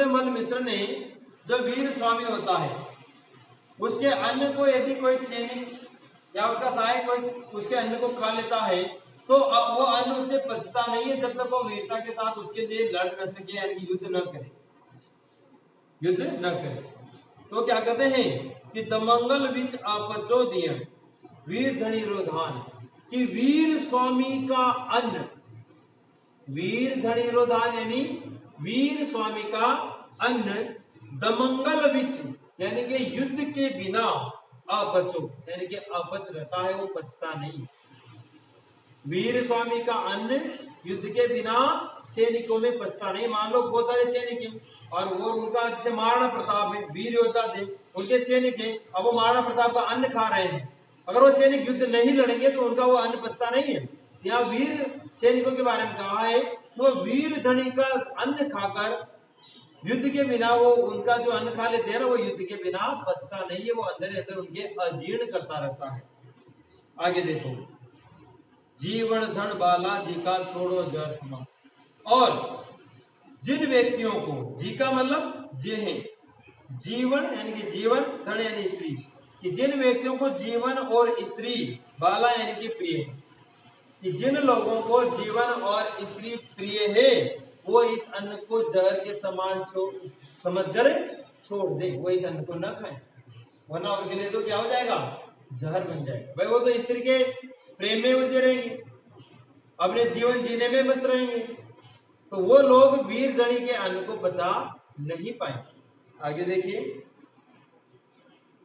सूर्यमल मिश्र ने जो वीर स्वामी होता है उसके अन्न को यदि कोई सैनिक या उसका सहायक कोई उसके अन्न को खा लेता है तो वो अन्न उसे पचता नहीं है जब तक वो वीरता के साथ उसके लिए लड़ न सके, यानी युद्ध न करे, युद्ध न करे। तो क्या कहते हैं कि दमंगल विच अपचो दियन वीर धनी रोधान, कि वीर स्वामी का अन्न, वीर धनी रोधान यानी वीर स्वामी का अन्न दमंगल विच यानी कि युद्ध के बिना अपचो यानी कि अपच रहता है, वो पचता नहीं। वीर स्वामी का अन्न युद्ध के बिना सैनिकों में पचता नहीं। मान लो बहुत सारे सैनिक हैं और वो उनका जैसे महाराणा प्रताप है, वीर योद्धा थे, उनके सैनिक हैं, अब वो महाराणा प्रताप का अन्न खा रहे हैं, अगर वो सैनिक युद्ध नहीं लड़ेंगे तो उनका वो अन्न पचता नहीं है। यहाँ वीर सैनिकों के बारे में कहा है, वो वीर धनी का अन्न खाकर युद्ध के बिना वो उनका जो अन्न खा लेते हैं ना, वो युद्ध के बिना पचता नहीं है, वो अंदर अंदर उनके अजीर्ण करता रहता है। आगे देखो, जीवन धन बाला जी का छोड़ो जर समा, और जिन व्यक्तियों को, जी का मतलब जिन्हें, जीवन यानी कि जीवन, धन यानी स्त्री, कि जिन व्यक्तियों को जीवन और स्त्री, बाला यानी कि प्रिय, कि जिन लोगों को जीवन और स्त्री प्रिय है वो इस अन्न को जहर के समान समझकर छोड़ दे, वो इस अन्न को न खाए, वरना उनके लिए तो क्या हो जाएगा, जहर बन जाएगा। भाई वो तो स्त्री के प्रेम में उलझे रहेंगे, अपने जीवन जीने में व्यस्त रहेंगे, तो वो लोग वीर धनी के अन्न को बचा नहीं पाएंगे। आगे देखिए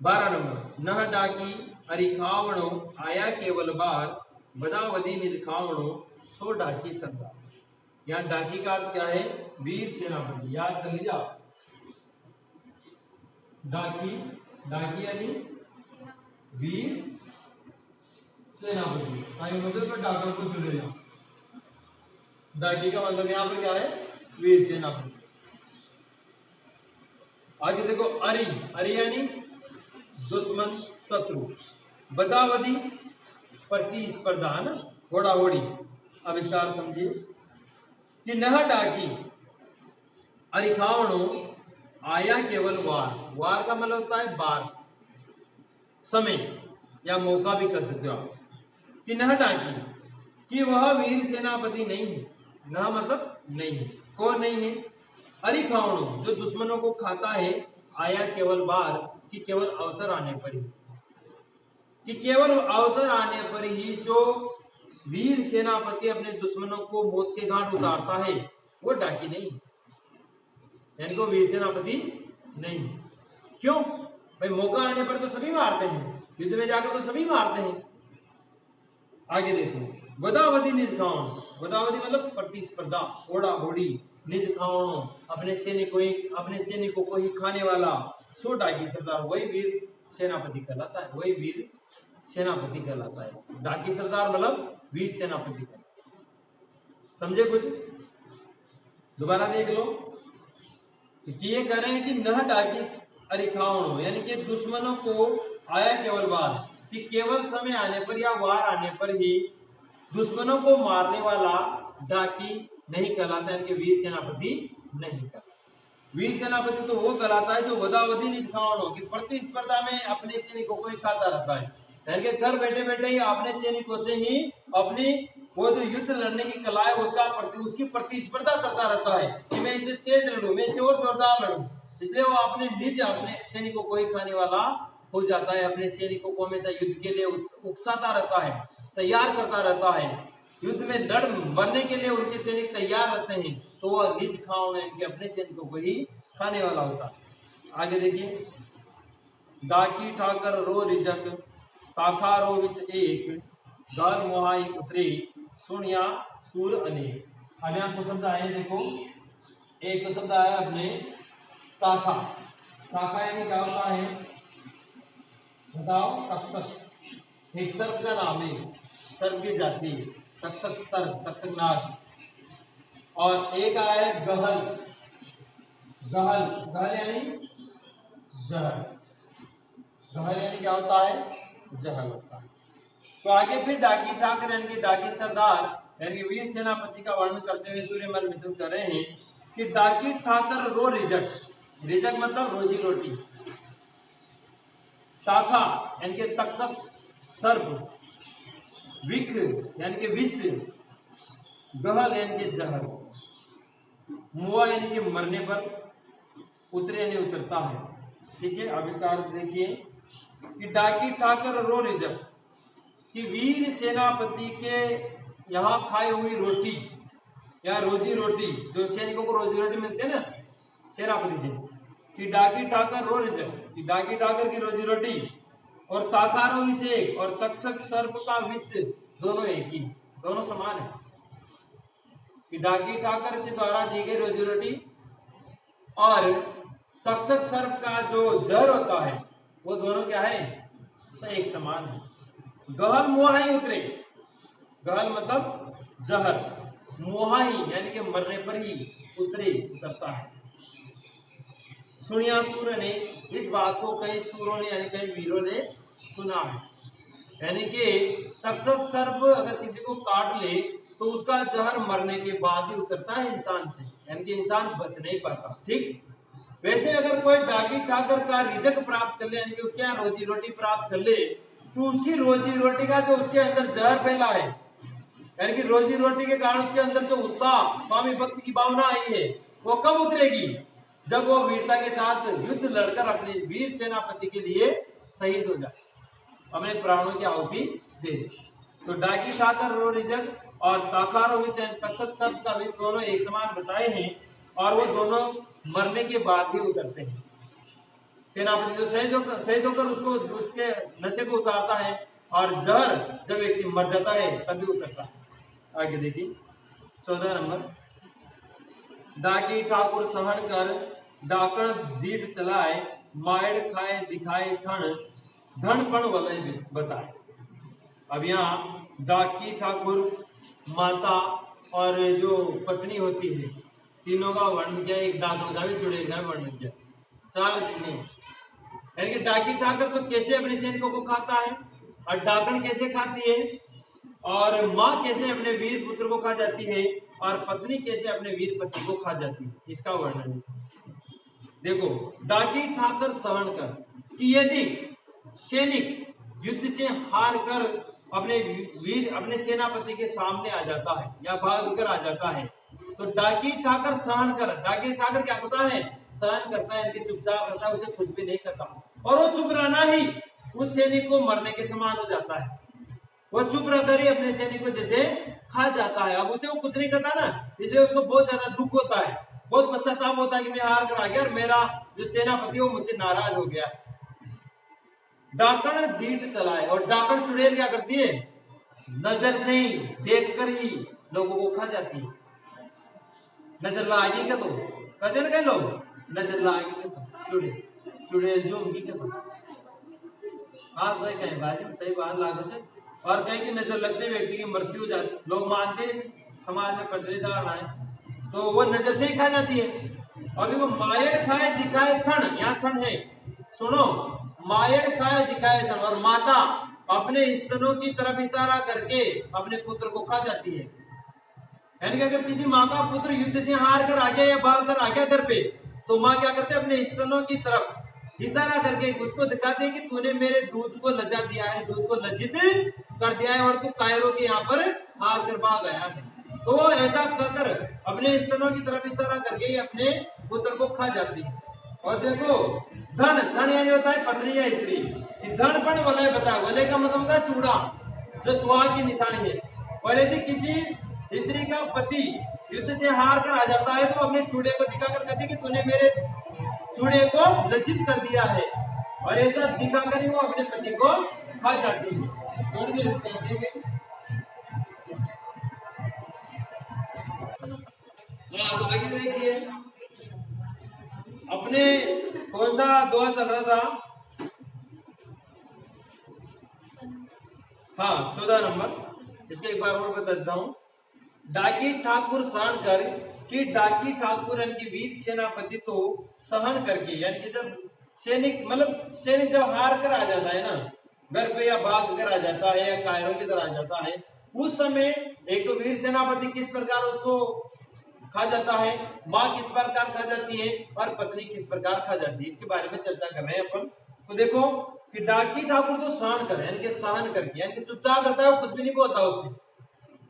12 नंबर, नह डाकी अरिखावणो आया केवल बार बदावधी निज खावणो सो डाकी सरदार। यहाँ डाकी का अर्थ क्या है, वीर सेनापति, याद कर लीजिए आप। डाकी, डाकी यानी वीर सेनापति, मतलब तो डाकर को जुड़े जाओ। डाकी का मतलब यहाँ पर क्या है, वीर सेनापति। आगे देखो अरि, अरि यानी दुश्मन, शत्रु, बदावधी प्रतिस्पर्धा है ना, होड़ा होड़ी। अब इसका अर्थ समझिए कि नह डाकी अरिखावणो आया केवल वार, वार का मतलब होता है बार, समय या मौका भी कर सकते हो आप, कि नह डाकी कि वह वीर सेनापति नहीं है, नह मतलब नहीं है, कौन नहीं है, अरिखावणो जो दुश्मनों को खाता है, आया केवल बार कि केवल अवसर आने पर ही, कि केवल अवसर आने पर ही जो वीर सेनापति अपने दुश्मनों को मौत के घाट उतारता है वो डाकी नहीं है, यानी वो वीर सेनापति नहीं है। क्यों भाई, मौका आने पर तो सभी मारते हैं, युद्ध में जाकर तो सभी मारते हैं। आगे देखो, बदावधी निज खावण, बदावधी मतलब प्रतिस्पर्धा, होड़ा होड़ी, निज खावणों अपने सैनिकों को ही खाने वाला, सो डाकी सरदार, वही वीर सेनापति कहलाता है, वही वीर सेनापति कहलाता है। डाकी सरदार मतलब वीर सेनापति का, समझे कुछ? दोबारा देख लो कि ये कह रहे हैं कि नह डाकी अरिखावणो यानी कि दुश्मनों को आया केवल वार, कि केवल समय आने पर या वार आने पर ही दुश्मनों को मारने वाला डाकी नहीं कहलाता, यानी कि वीर सेनापति नहीं कहलाता। वीर सेनापति तो वो कहलाता है जो बदावधी निज खावणो की प्रतिस्पर्धा में अपने सैनिकों को ही खाता रहता है, यानी कि घर बैठे बैठे ही अपने सैनिकों से ही अपनी वो जो युद्ध लड़ने की कला है उसकी प्रतिस्पर्धा करता रहता है कि मैं इससे तेज लड़ूं, मैं इससे और जोरदार लड़ूं, इसलिए वो अपने सैनिकों को ही खाने वाला हो जाता है, अपने सैनिकों को हमेशा युद्ध के लिए उकसाता रहता है, तैयार करता रहता है, युद्ध में लड़ मरने के लिए उनके सैनिक तैयार रहते हैं, तो वह निज खावण यानी कि अपने सैनिकों को ही खाने वाला होता है। आगे देखिए, डाकी ठाकर रो रिजक ताखा रो विष एक दर मोहाई उतरे सुनिया सूर अनेक। अब यहाँ को शब्द आए, देखो एक तो शब्द आया अपने ताखा, ताखा यानी क्या होता है बताओ, तक्षक, एक सर्प का नाम है, सर्प की जाति, तक्षक सर्प, तक्षक नाग। और एक आया है गहल, गहल, गहल यानी जहर, गहल यानी क्या होता है, जहर होता है। तो आगे फिर डाकी ठाकर यानी कि डाकी सरदार यानी कि वीर सेनापति का वर्णन करते हुए सूर्यमल मिश्र कर रहे हैं कि डाकी ठाकर रो रिजक, रिजक मतलब रोजी रोटी, शाखा यानी कि तक्षक सर्प, विख यानी कि विष, गहल यानी कि जहर, मुआ यानी कि मरने पर, उतरे यानी उतरता है। ठीक है, अब इसका अर्थ देखिए कि डाकी ठाकर रो रिजक, कि वीर सेनापति के यहाँ खाई हुई रोटी या रोजी रोटी, जो सैनिकों को रोजी रोटी मिलती है ना सेनापति से, कि डाकी ठाकर रो रिजक, कि डाकी ठाकर की रोजी रोटी, और ताखारो विष एक, और तक्षक सर्प का विष दोनों एक ही, दोनों समान है। कि डाकी ठाकर के द्वारा दी गई रोजी रोटी और तक्षक सर्प का जो जहर होता है वो दोनों क्या है, एक समान है। गहल मुहाई उतरे, गहल मतलब जहर, मुहाई यानी कि मरने पर ही उतरे उतरता है। सुनिया सूर ने, इस बात को कई सूरों ने यानी कई वीरों ने सुना है, यानी कि तक्षक सर्प अगर किसी को काट ले तो उसका जहर मरने के बाद ही उतरता है इंसान से, यानी कि इंसान बच नहीं पाता। ठीक वैसे अगर कोई डाकी ठाकर का रिजक प्राप्त कर ले, यानी कि उसके यहाँ रोजी रोटी प्राप्त कर ले, तो उसकी रोजी रोटी का जो उसके अंदर जहर फैला है, यानी कि रोजी रोटी के कारण उसके अंदर जो उत्साह स्वामी भक्ति की भावना आई है, वो कब उतरेगी, जब वो वीरता के साथ युद्ध लड़कर अपने वीर सेनापति के लिए शहीद हो जाए, अपने प्राणों की आहुति दे दे। तो डाकी ठाकर रो रिजक और ताखारो विष तक्षक सर्प का विष दोनों एक समान बताए हैं, और वो दोनों मरने के बाद ही उतरते हैं। सेनापति जो शहीद होकर उसको उसके नशे को उतारता है, और जहर जब व्यक्ति मर जाता है तभी उतरता है। आगे देखिए 14 नंबर, डाकी ठाकुर सहन कर डाकण दीठ चलाए, मायड़ खाए दिखाए थन, धन पण वलय बताए। अब यहाँ डाकी ठाकुर, माता और जो पत्नी होती है, तीनों का वर्णन किया, एक डाकण का भी चुड़ैल का वर्णन किया, 4 चीजें, यानी कि डाकी ठाकर तो कैसे अपने सैनिकों को खाता है, और डाकण कैसे खाती है, और माँ कैसे अपने वीर पुत्र को खा जाती है, और पत्नी कैसे अपने वीर पति को खा जाती है, इसका वर्णन है। देखो, डाकी ठाकर सहन कर, कि यदि सैनिक युद्ध से हार कर अपने वीर अपने सेनापति के सामने आ जाता है या भाग कर आ जाता है, तो डाकी ठाकर सहन कर, डाकी ठाकर क्या करता है, सहन करता है, इनके चुपचाप रहता है, उसे कुछ भी नहीं करता, और वो चुप रहना ही उस सैनिक को मरने के समान हो जाता है। वो चुप रहकर ही अपने सैनिक को जैसे खा जाता है। अब उसे वो कुछ नहीं करता ना, इसलिए उसको बहुत ज्यादा दुख होता है, बहुत पश्चाताप होता है कि मैं हार कर आ गया और मेरा जो सेनापति वो मुझसे नाराज हो गया। डाकण दीठ चलाए, और डाकण चुड़ैल क्या करती है, नजर से ही देखकर ही लोगों को खा जाती है। नजर लागी क्या, तो कहते ना कई लोग नजर लागी क्या, तो चुड़ैल चुड़ैल जो उनकी क्या, तो हाँ भाई कहीं भाई सही बात लागत है, और कहीं की नजर लगते व्यक्ति की मृत्यु हो जाती, लोग मानते हैं, समाज में प्रचलित धारणा है, तो वो नजर से ही खा जाती है। और देखो, मायड़ खाए दिखाए थन, यहाँ थन है, सुनो, मायड़ खाए दिखाए थन, और माता अपने स्तनों की तरफ इशारा करके अपने पुत्र को खा जाती है। यानी कि अगर किसी माँ का पुत्र युद्ध से हार कर आ गया या भाग कर आ गया घर पे, तो माँ क्या करते, अपने स्तनों की तरफ इशारा करके उसको दिखाते हैं कि तूने मेरे दूध को लज्जा दिया है, दूध को लज्जित कर दिया है, और तू कायरों के यहाँ पर हार कर भाग आया है। तो ऐसा कहकर अपने स्तनों की तरफ इशारा करके ही अपने पुत्र को खा जाती है। और देखो, धन, धन यानी होता है पत्नी या स्त्री, धन पण वलय बताया, वलय का मतलब होता है चूड़ा, जो सुहाग की निशानी है। और यदि किसी स्त्री का पति युद्ध से हार कर आ जाता है, तो अपने चूड़े को दिखाकर कहती है कि तूने मेरे चूड़े को लज्जित कर दिया है, और ऐसा दिखाकर ही वो अपने पति को खा जाती है। थोड़ी देर तो आगे देखिए, अपने कौन सा दोहा चल रहा था, हाँ 14 नंबर, इसको एक बार और बता देता हूं। डाकी ठाकुर सहन कर, कि डाकी ठाकुर यानी कि वीर सेनापति तो सहन करके, यानी कि जब सैनिक मतलब सैनिक जब हार कर आ जाता है ना घर पे, या भाग कर आ जाता है, या कायरों की तरह आ जाता है, उस समय एक तो वीर सेनापति किस प्रकार उसको खा जाता है, माँ किस प्रकार खा जाती है और पत्नी किस प्रकार खा जाती है, इसके बारे में चर्चा कर रहे हैं अपन। तो देखो कि डाकी ठाकुर तो सहन कर, यानी कि सहन करके, यानी कि चुपचाप रहता है, वो कुछ भी नहीं बोलता उससे,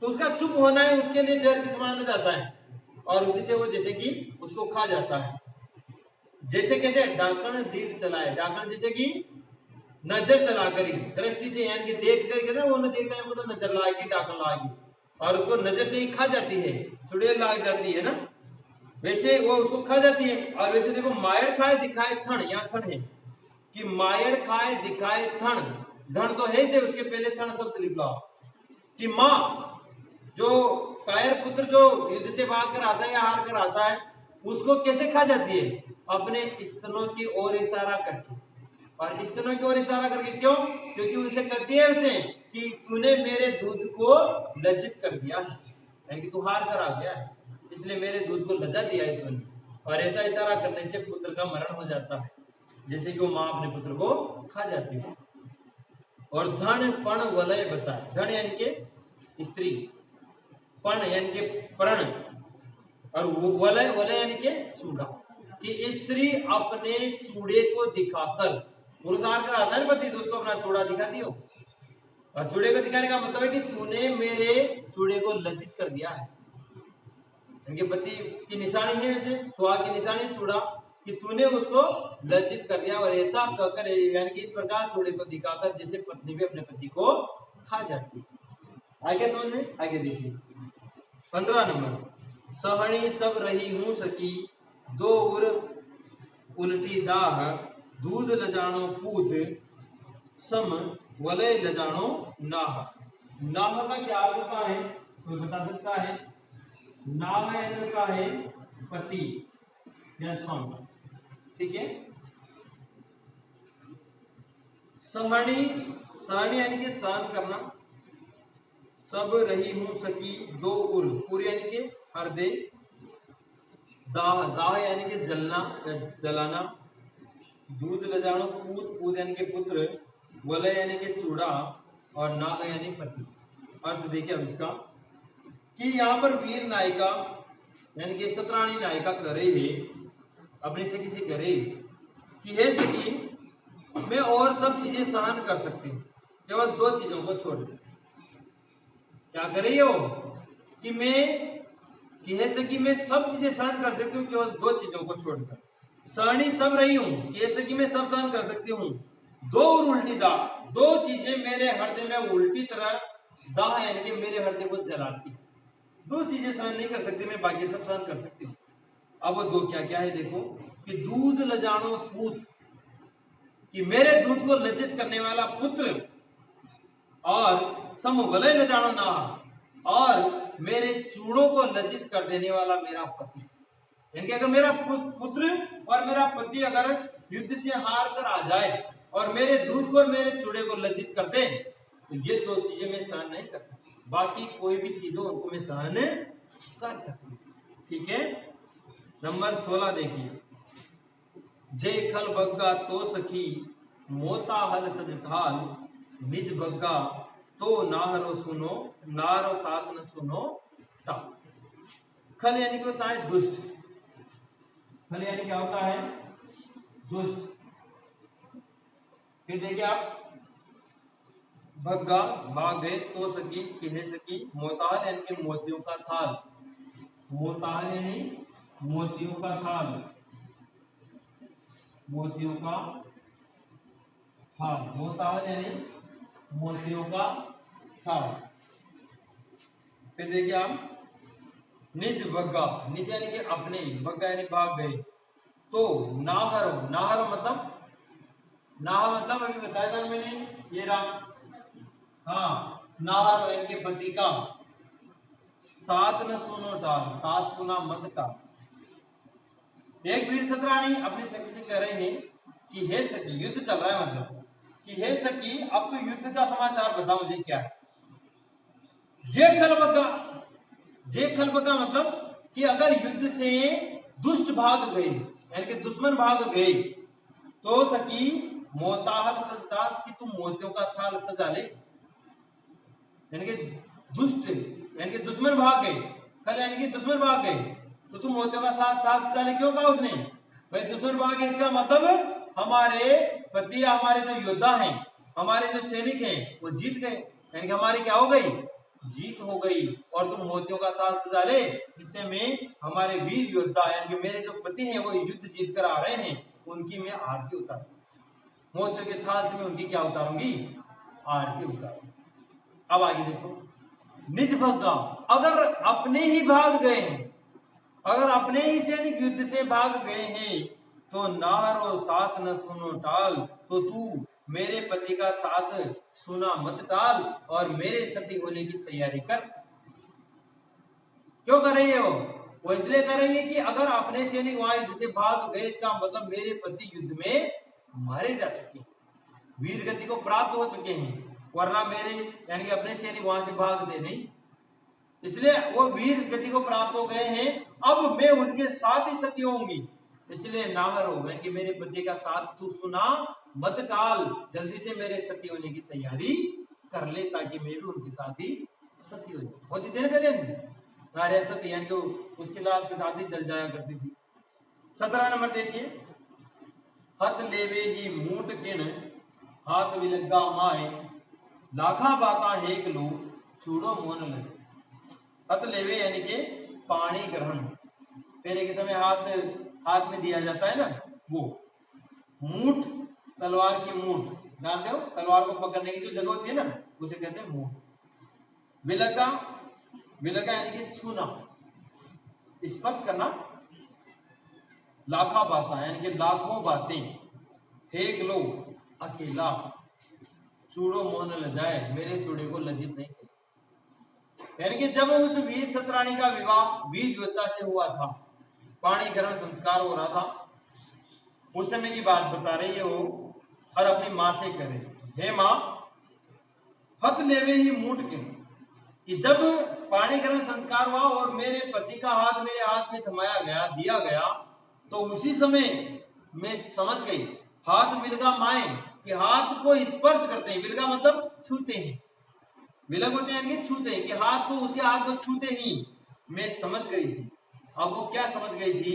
तो उसका चुप होना है उसके लिए जहर के समान हो जाता है, और उसी से वो जैसे कि उसको खा जाता है। जैसे कैसे डाकण दीप चलाए, डाकण जैसे कि नजर चला करी, दृष्टि से, यानी कि देख करके ना, वो न देखता है, वो तो नजर लाएगी, डाकण लाएगी, और उसको नजर से ही खा जाती है, चुड़ैल लाग जाती है ना, वैसे वो उसको खा जाती है। और वैसे देखो मायड़ खाए दिखाए थन, यहाँ थन है कि मायड़ खाए दिखाए थन, धन तो है से, उसके पहले थन शब्द लिख लो कि माँ जो कायर पुत्र जो युद्ध से भाग कर आता है या हार कर आता है, उसको कैसे खा जाती है, अपने स्तनों की ओर इशारा करके, और स्तनों की ओर इशारा करके क्यों, क्योंकि उनसे कहती है उसे कि तूने मेरे दूध को लज्जित कर दिया है, यानी कि तू हार कर आ गया है, इसलिए मेरे दूध को लज्जा दिया है तूने, और ऐसा इशारा करने से पुत्र का मरण हो जाता है, जैसे कि वो माँ अपने पुत्र को खा जाती है। और धन पण वलय बताए, धन यानी कि स्त्री, पण यानी कि प्रण, और वलय, वलय यानी कि चूड़ा, कि स्त्री अपने चूड़े को दिखाकर, पुरुषार कर आता है पति तो उसको अपना चूड़ा दिखाती हो, और चूड़े को दिखाने का मतलब है कि तूने मेरे चूड़े को लज्जित कर दिया है, इनके पति की निशानी है, वैसे सुहाग की निशानी चूड़ा, कि तूने उसको लज्जित कर दिया, और ऐसा कहकर, यानी कि इस प्रकार चूड़े को दिखाकर जैसे पत्नी भी अपने पति को खा जाती है। आगे समझ में, आगे देखिए 15 नंबर, सहणी सब रही हूं सकी, दो उर उल्टी दाह, दूध लजानो पूत, सम वलय लजानो नाह। नाह का क्या अर्थ होता है, कोई बता सकता है? नाह का है पति या स्वामी, ठीक है। सहणी, सहणी यानी कि सहन करना, सब रही हूं सकी, दो उर, उर यानी कि हृदय, दाह, दाह यानी कि जलना या जलाना, दूध लजानो पूत, पूत यानी कि पुत्र, वलय यानी कि चूड़ा, और नाह यानी पति। अर्थ देखिए अब इसका कि यहाँ पर वीर नायिका यानी कि सतराणी नायिका कह रही है अपनी सखी से, कह रही कि हे सखी, मैं और सब चीजें सहन कर सकती हूँ, केवल दो चीजों को छोड़। क्या कर रही हो कि मैं, कि हे सखी मैं सब चीजें सहन कर सकती हूँ केवल दो चीजों को छोड़कर। सहनी सब रही हूँ कि हे सखी मैं सब सहन कर सकती हूँ, दो और उल्टी दाह, दो चीजें मेरे हृदय में उल्टी तरह, दाह यानी कि मेरे हृदय को जलाती है, दो चीजें सहन नहीं कर सकती मैं, बाकी सब सहन कर सकती हूँ। अब वो दो क्या क्या है देखो, कि दूध लजानो पूत, कि मेरे दूध को लज्जित करने वाला पुत्र, और सम वलय लजानो ना, और मेरे चूड़ों को लज्जित कर देने वाला मेरा पति। यानी कि अगर मेरा पुत्र और मेरा पति अगर युद्ध से हार कर आ जाए और मेरे दूध को और मेरे चूड़े को लज्जित कर दे, तो ये दो चीजें मैं सहन नहीं कर सकती, बाकी कोई भी चीजों उनको मैं सहन कर सकती, ठीक है। नंबर 16 देखिए, जय खल बग्गा तो सखी, मोता हल सजथाल, निज बग्गा तो नाहरो सुनो, नारो साथ न सुनो ता। खल यानी कि होता है दुष्ट, खल यानी क्या होता है, दुष्ट। फिर देखिए आप, भग्गा भाग गए, तो सकी कह सकी, मोताहल यानी कि मोतियों का थाल, मोताहल यानी मोतियों का थाल, मोतियों का थाल, मोताहल यानी मोतियों का थाल। फिर देखिए आप, निज बग्गा, निज यानी कि अपने, बग्गा यानी भाग गए, तो नाहरो, नाहरो मतलब, नाह मतलब अभी बताया था मैंने, ये रहा, हाँ नाहरो यानी कि पति का, साथ न सुनो टाल, साथ सुना मत का। एक वीर सतरानी अपनी सखी से कह रहे हैं कि हे सखी, युद्ध चल रहा है मतलब, कि हे सखी अब तो युद्ध का समाचार बता मुझे क्या है। जे खलबग्गा, जे खलबग्गा मतलब कि अगर युद्ध से दुष्ट भाग गए, यानी कि दुश्मन भाग गए, तो सखी मोताहल सजता, कि तुम मोतियों का थाल सजा ले, यानी कि दुष्ट यानी कि दुश्मन भाग गए, खल यानी कि दुश्मन भाग गए, तो तुम मोतियों का साथ डाले, क्यों कहा उसने? भाई दुश्मन भागे, इसका मतलब हमारे पति, हमारे जो योद्धा हैं, हमारे जो सैनिक हैं, वो जीत गए, यानी कि हमारी क्या हो गई? जीत हो गई। और तुम मोतियों का ताज सजा ले, जिससे मैं हमारे वीर योद्धा यानी कि मेरे जो पति हैं वो युद्ध जीत कर आ रहे हैं, उनकी मैं आरती उतारूं। मोतियों के थाल से मैं उनकी क्या उतारूंगी? आरती उतारूंगी। अब आगे देखो, निज भगा, अगर अपने ही भाग गए हैं, अगर अपने ही सैनिक युद्ध से भाग गए हैं, तो नारो साथ न सुनो टाल, तो तू मेरे पति का साथ सुना मत टाल और मेरे सती होने की तैयारी कर। क्यों कर रही है वो इसलिए कर रही है कि अगर अपने सैनिक वहां युद्ध से भाग गए, इसका मतलब मेरे पति युद्ध में मारे जा चुके हैं, वीर गति को प्राप्त हो चुके हैं, वरना मेरे यानी कि अपने सैनिक वहां से भागते नहीं, इसलिए वो वीर गति को प्राप्त हो गए हैं। अब मैं उनके साथ ही सती होंगी, इसलिए नाहर हो गए कि मेरे पति का साथ तू सुना मत टाल, जल्दी से मेरे सती होने की तैयारी कर ले, ताकि मैं भी उनके साथ ही सती हो जाऊं। होती थी ना पहले नारिया सती, यानी कि उसकी लाश के साथ ही जल जाया करती थी। 17 नंबर देखिए, हथ लेवे ही मूट किण हाथ विलगा माए, लाखा बाता हेक लो चूड़ो मोन लगे। हथ लेवे यानी कि पानी ग्रहण, पहले के समय हाथ में दिया जाता है ना, वो मूठ, तलवार की मूठ, जानते हो तलवार को पकड़ने की जो जगह होती है ना, उसे कहते हैं मूठ। विलगा, विलगा यानी कि छूना, स्पर्श करना। लाखा बाता यानी कि लाखों बातें, हेक लो अकेला, चूड़ो मोन लजाए, मेरे चूड़े को लज्जित नहीं करे। यानी कि जब उस वीर सतरानी का विवाह वीर योद्धा से हुआ था, पाणी ग्रहण संस्कार हो रहा था, उस समय की बात बता रही है वो, और अपनी मां से करे, हे मां हथ लेवे ही मूठ के, कि जब पाणी ग्रहण संस्कार हुआ और मेरे पति का हाथ मेरे हाथ में थमाया गया, दिया गया, तो उसी समय मैं समझ गई, हाथ विलगा माए कि हाथ को स्पर्श करते हैं, विलगा मतलब छूते हैं, विलग होते हैं कि छूते हैं, कि हाथ को, उसके हाथ को छूते ही मैं समझ गई थी। अब वो क्या समझ गई थी?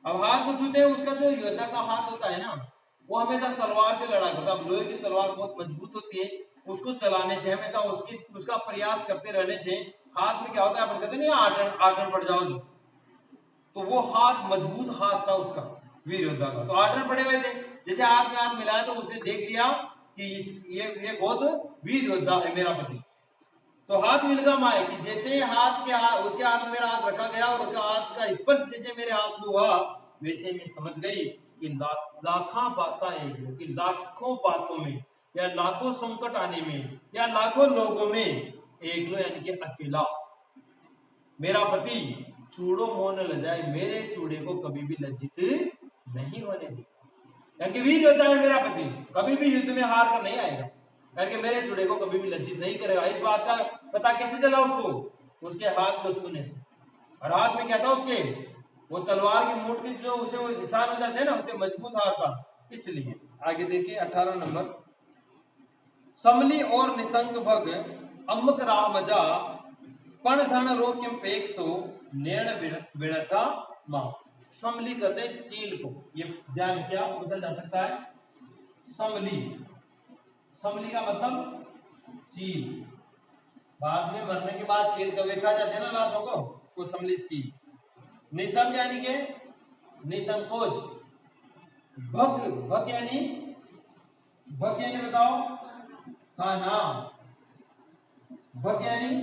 अब हाथ को छूते हैं, उसका जो योद्धा का हाथ होता है ना, वो हमेशा तलवार से लड़ा करता है। लोहे की तलवार बहुत मजबूत होती है, उसको चलाने से, हमेशा उसका प्रयास करते रहने से हाथ में क्या होता है, अपन कहते नहीं आटन पड़ जाओ जो, तो वो हाथ मजबूत हाथ था उसका, वीर योद्धा का, तो आटन पड़े हुए थे। जैसे हाथ में हाथ मिलाया तो उसने देख लिया कि ये बहुत वीर योद्धा है मेरा पति, तो हाथ मिलगा माए कि जैसे उसके हाथ में मेरा हाथ रखा गया और उसका हाथ का स्पर्श जैसे मेरे हाथ को हुआ, वैसे मैं समझ गई कि लाखों बातें एक लो, कि लाखों बातों में या लाखों संकट आने में या लाखों लोगों में एक लो, यानी कि अकेला मेरा पति चूड़ो मोन लजाए, मेरे चूड़े को कभी भी लज्जित नहीं होने देगा। यानी कि वीर योद्धा है मेरा पति, कभी भी युद्ध में हार कर नहीं आएगा, यानी कि मेरे चूड़े को कभी भी लज्जित नहीं करेगा। इस बात का पता कैसे चला उसको? उसके हाथ को छूने से। और हाथ में क्या था उसके? वो तलवार की मूठ की जो उसे वो निशान हो जाते हैं ना, उसे मजबूत हाथ था, इसलिए। आगे देखिए 18 नंबर, समली और निसंग भग अम्मक राह मजा, पण धन रो किम पेक्षो नेण बिणता मां। समली कहते हैं चील को, ये ध्यान क्या पूछा जा सकता है? समली, समली का मतलब चील, बाद में मरने के बाद चील का देखा जाते हैं ना लाशों को सम्मिलित चील। निसंग यानी के निसंकोच, भग, भग यानी बताओ खाना, भग यानी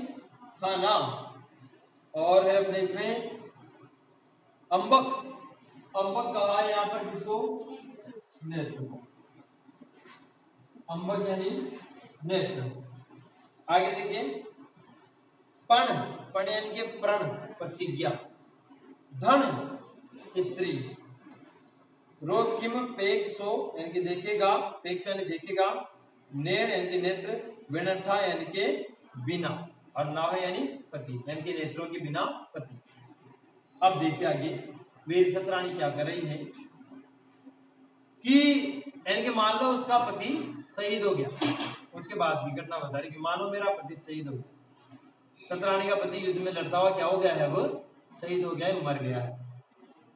खाना, और है अपने इसमें अंबक, अंबक कहा यहां पर किसको? नेत्र, अंबक यानी नेत्र। आगे देखिए पण, पण यानी कि प्रण, प्रतिज्ञा। धन स्त्री, रोग किम पेक्षो यानी कि देखेगा, पेक्षो यानी देखेगा, नेण यानी कि नेत्र, विनर्था यानी कि बिना, और नाह यानी पति, यानी कि नेत्रों के बिना पति। अब देखिए आगे वीर सतरानी क्या कर रही है कि यानी कि मान लो उसका पति शहीद हो गया, उसके बाद की घटना बता रही कि मानो मेरा पति शहीद हो गया, सतरानी का पति युद्ध में लड़ता हुआ क्या हो गया है, वो शहीद हो गया है, मर गया है,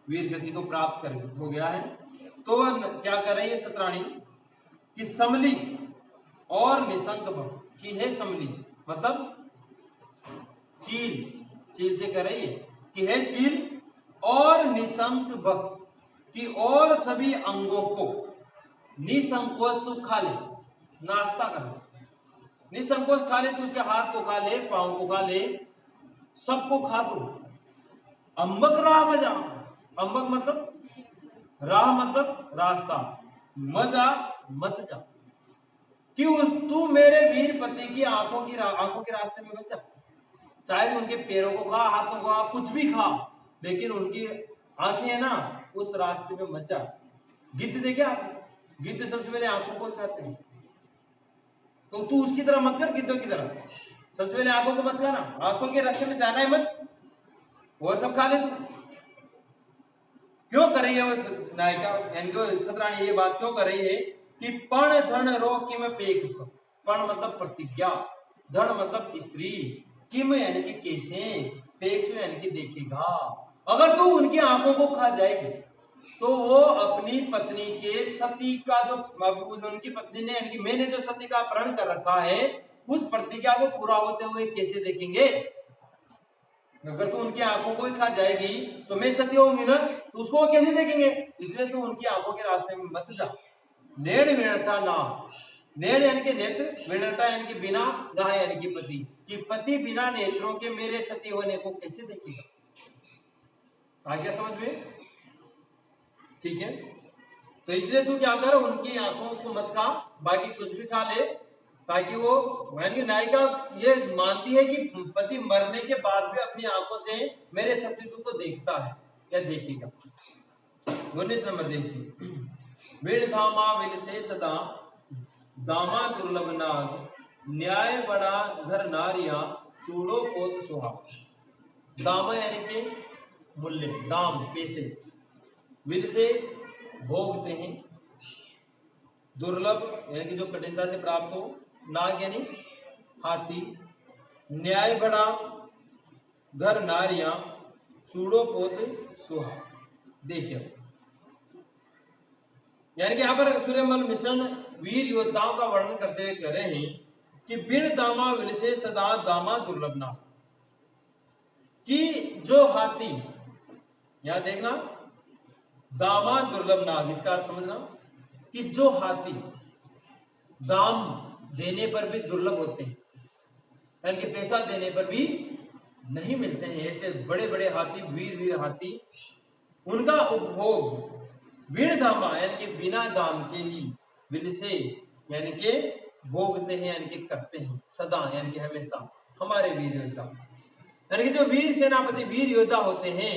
वीर गति को प्राप्त कर हो गया है। तो वह क्या कर रही है सतराणी कि समली और निशंक भक्त की है समली, मतलब चील, चील से कर रही है कि है चील और निशंक भक्त की और सभी अंगों को निसंकोच तू खा ले, नाश्ता कर ले, निसंकोच खा ले, तू उसके हाथ को खा ले, पांव को खा ले, सबको खा तू। अंबक राह मजा, अंबक मतलब राह मतलब रास्ता, मजा मत जा, क्यों तू मेरे वीर पति की आंखों के रास्ते में मत जा। चाहे उनके पैरों को खा, हाथों को खा, कुछ भी खा, लेकिन उनकी आंखें है ना उस रास्ते में मत जा। गिद्ध देखे आप, गिद्ध सबसे पहले आंखों को खाते हैं, तो तू उसकी तरह मत कर, गिद्धों की तरह सबसे पहले आंखों को मत खाना, आंखों के रास्ते में जाना है मत, और सब खा ले तू। क्यों कर रही है वो नायिका यानी कि सतराणी ये बात क्यों कर रही है कि पण धन रो किम पेक्ष, पण मतलब प्रतिज्ञा, धन मतलब स्त्री, किम यानी कि कैसे, पेक्ष यानी कि देखेगा। अगर तू उनकी आंखों को खा जाएगी तो वो अपनी पत्नी के सती का जो उनकी पत्नी ने यानी कि मैंने जो सती का अपहरण कर रखा है उस प्रतिज्ञा को पूरा होते हुए कैसे देखेंगे। अगर तू उनकी आंखों को ही खा जाएगी तो मैं सती होंगी ना, तो उसको कैसे देखेंगे, इसलिए तू उनकी आंखों के रास्ते में मत जा। नेड़ विनता ना, नेड़ यानी कि नेत्र, विनता यानी कि बिना, ना यानी कि पति, कि पति बिना नेत्रों के मेरे सती होने को कैसे देखेगा। आ गया समझ में? ठीक है, तो इसलिए तू क्या कर, उनकी आंखों को मत खा, बाकी कुछ भी खा ले, ताकि वो यानी नायिका ये मानती है कि पति मरने के बाद भी अपनी आंखों से मेरे सतीत्व को देखता है या देखेगा। 19 नंबर देखिए, वीर धामा विल से सदा दामा दुर्लभ नाग, न्याय बड़ा घर नारिया चूड़ो पोत सुहा। दामा यानी कि मूल्य, दाम पैसे, विल से भोगते हैं, दुर्लभ यानी कि जो कठिनता से प्राप्त हो, नाग यानी हाथी, न्याय बड़ा घर नारियां चूड़ो पोत सुहा। देखिए यानी कि यहां पर सूर्यमल मिश्रण वीर योद्धाओं का वर्णन करते हुए कह रहे हैं कि बिन दामा विल से सदा दामा दुर्लभ नाग, कि जो हाथी, यहां देखना दामा दुर्लभ नाग, इसका अर्थ समझना कि जो हाथी दाम देने पर भी दुर्लभ होते हैं, यानी कि पैसा देने पर भी नहीं मिलते हैं, ऐसे बड़े बड़े हाथी, वीर वीर हाथी, उनका उपभोग वीर धामा यानी कि बिना दाम के ही, विल से यानी कि भोगते हैं यानी कि करते हैं, सदा यानी कि हमेशा हमारे वीर योद्धा, यानी कि जो वीर सेनापति वीर योद्धा होते हैं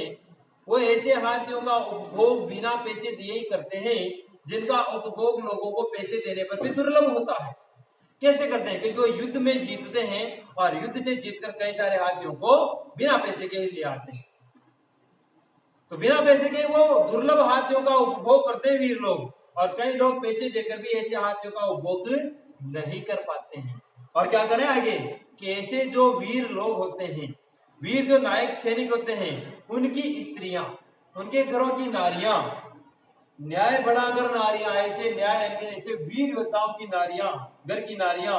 वो ऐसे हाथियों का उपभोग बिना पैसे दिए ही करते हैं, जिनका उपभोग लोगों को पैसे देने पर भी दुर्लभ होता है। कैसे करते हैं? क्योंकि वो युद्ध में जीतते हैं और युद्ध से जीतकर कई सारे हाथियों को बिना पैसे के ही ले आते हैं, तो बिना पैसे के वो दुर्लभ हाथियों का उपभोग करते हैं वीर लोग, और कई लोग पैसे देकर भी ऐसे हाथियों का उपभोग नहीं कर पाते हैं। और क्या करें आगे कि ऐसे जो वीर लोग होते हैं, वीर जो नायक सैनिक होते हैं, उनकी स्त्रियां, उनके घरों की नारियां, न्याय बड़ा कर नारियां, ऐसे न्याय ऐसे वीर योद्धाओं की नारियां, घर की नारियां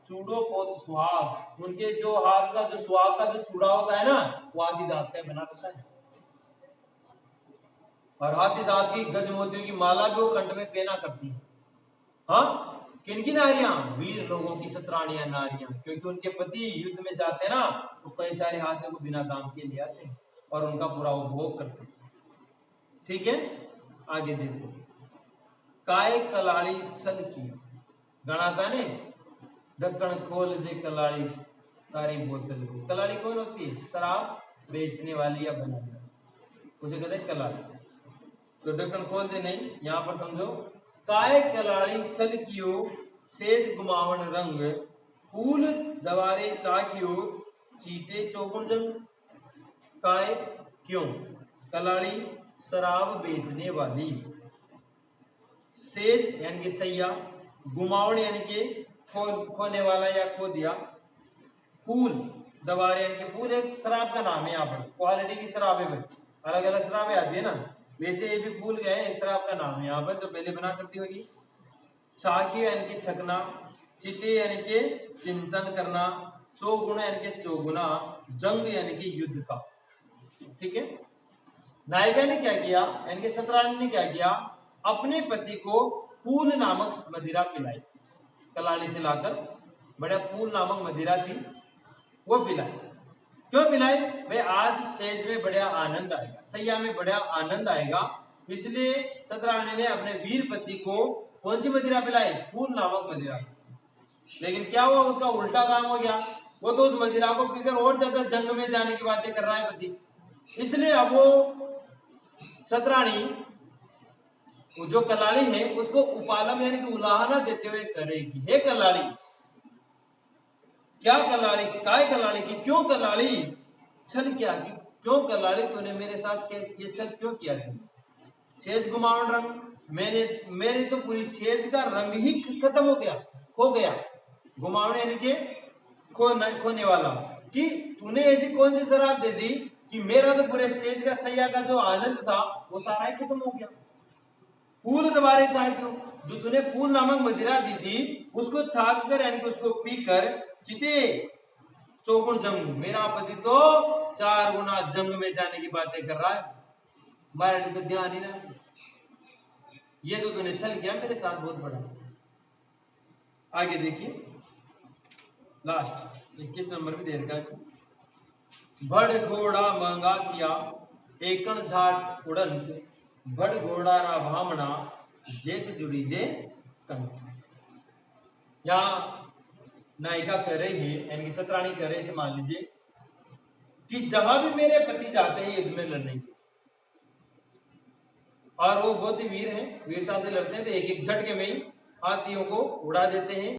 चूड़ो पोत सुहाग, उनके जो हाथ का जो सुहाग का जो चूड़ा होता है ना वो आदि दांत का बना होता है, और हाथी दांत की गज मोतियों की माला भी वो कंठ में पहना करती है। हाँ, किनकी नारियां? वीर लोगों की सतराणियां नारियां, क्योंकि उनके पति युद्ध में जाते हैं ना तो कई सारे हाथियों को बिना दाम के ले आते हैं और उनका पूरा उपभोग करते हैं। ठीक है, आगे देखो, काय कलाड़ी छल की, गणाता ने ढक्कन खोल दे कलाड़ी तारी बोतल को। कलाड़ी कौन होती है? शराब बेचने वाली या बनाने वाली, उसे कहते हैं कलाड़ी। तो ढक्कन खोल दे नहीं, यहाँ पर समझो, काय कलाड़ी छल कियो सेज गुमावन रंग, फूल दवारे चाकियो चीते चौगुन जंग। काय क्यों? कलाड़ी शराब बेचने वाली, सेज यानी कि सैया, गुमावन यानी कि खोने वाला या खो दिया, फूल दवारे यानी कि फूल एक शराब का नाम है। यहाँ पर क्वालिटी की शराब है भाई, अलग अलग शराबें आती है ना, वैसे ये भी फूल क्या है, एक शराब का नाम है यहाँ पर, जो पहले बना करती होगी। चाकी यानी कि छकना, चिते यानी कि चिंतन करना, चौगुना यानी कि चौगुना, जंग यानी कि युद्ध का। ठीक है। नायिका ने क्या किया, यानी कि सतरानी ने क्या किया, अपने पति को फूल नामक मदिरा पिलाई, कलाड़ी से लाकर बड़ा फूल नामक मदिरा थी वो पिलाई। क्यों पिलाई भाई, आज सेज में बड़ा आनंद आएगा, सैया में बड़ा आनंद आएगा, इसलिए सतरानी ने अपने वीर पति को कौन सी मदिरा पिलाई, फूल नामक मदिरा। लेकिन क्या हुआ, उसका उल्टा काम हो गया, वो तो उस मदिरा को पीकर और ज्यादा जंग में जाने की बातें कर रहा है पति। इसलिए अब वो सतरानी जो कलाली है उसको उपालम यानी कि उलाहना देते हुए करेगी, हे कलाली, क्या कलाली, काय कलाली की, क्यों कलाली छल क्या की, क्यों कलाली तूने मेरे साथ ये छल क्यों किया तुमने, सेज गुमावन रंग, मेरे तो पूरी सेज का रंग ही खत्म हो गया, खो गया। गुमावन यानी कि खोने वाला, कि तूने ऐसी कौन सी शराब दे दी कि मेरा तो पूरे सेज का सैया का जो आनंद था वो सारा ही खत्म हो गया। फूल दबारे चाहे क्यों, जो तूने फूल नामक मदिरा दी थी उसको छाक कर यानी कि उसको पीकर चिते चौगुन जंग, मेरा पति तो 4 गुना जंग में जाने की बातें कर रहा है, हमारे तो ध्यान ही ना, ये तो तूने छल किया मेरे साथ बहुत बड़ा। आगे देखिए लास्ट 21 नंबर भी दे रखा है, भड़ घोड़ा महंगा किया एकण झाट उड़ंत, भड़ घोड़ा रा भामना जेत जुड़ी जे कंत। यहाँ नायिका कह रही है, यानी कि सतरानी कह रही है, मान लीजिए कि जहां भी मेरे पति जाते हैं युद्ध में लड़ने के, और वो बहुत ही वीर हैं, वीरता से लड़ते हैं, तो एक एक झटके में ही हाथियों को उड़ा देते हैं।